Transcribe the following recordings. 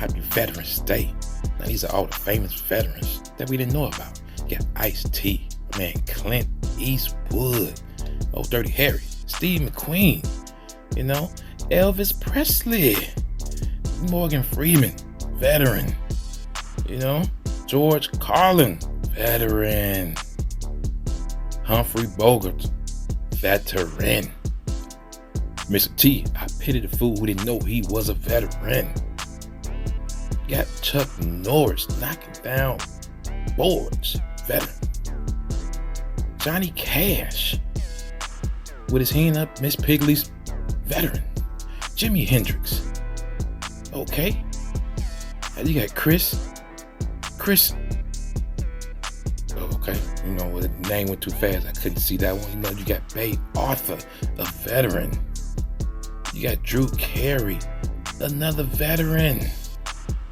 Happy Veterans Day. Now these are all the famous veterans that we didn't know about. You got Ice-T, man, Clint Eastwood, Old Dirty Harry, Steve McQueen, you know, Elvis Presley, Morgan Freeman, veteran, you know, George Carlin, veteran, Humphrey Bogart, veteran. Mr. T, I pity the fool who didn't know he was a veteran. You got Chuck Norris knocking down boards, veteran. Johnny Cash with his hand up Miss Piggy's, veteran. Jimi Hendrix, okay. And you got Chris, okay, you know, the name went too fast, I couldn't see that one. You know, you got Bay Arthur, a veteran. You got Drew Carey, another veteran.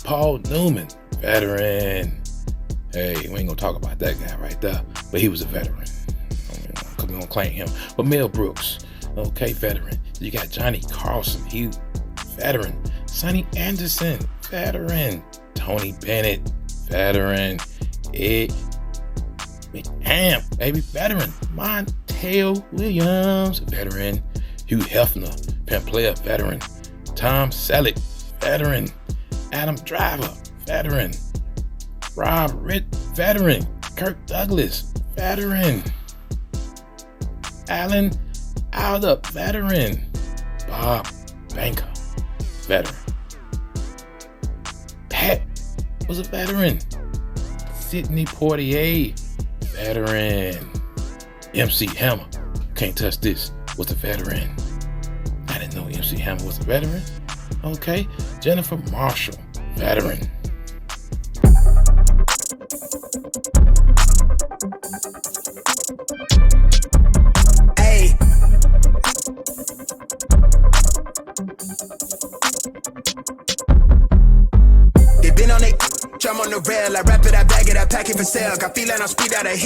Paul Newman, veteran. Hey, we ain't gonna talk about that guy right there, but he was a veteran. We don't claim him. But Mel Brooks, okay, veteran. You got Johnny Carson, he veteran. Sonny Anderson, veteran. Tony Bennett, veteran. Ed McAmp, baby, veteran. Montel Williams, veteran. Hugh Hefner, pen player, veteran. Tom Selleck, veteran. Adam Driver, veteran. Rob Ritt, veteran. Kirk Douglas, veteran. Alan Alda, veteran. Bob Banker, veteran. Pat was a veteran. Sidney Poitier, veteran. MC Hammer, can't touch this, was a veteran. I didn't know MC Hammer was a veteran. Okay, Jennifer Marshall, veteran. Hey. They been on it, jump on the rail, I wrap it, I bag it, I pack it for sale. Got feeling on speed out of here.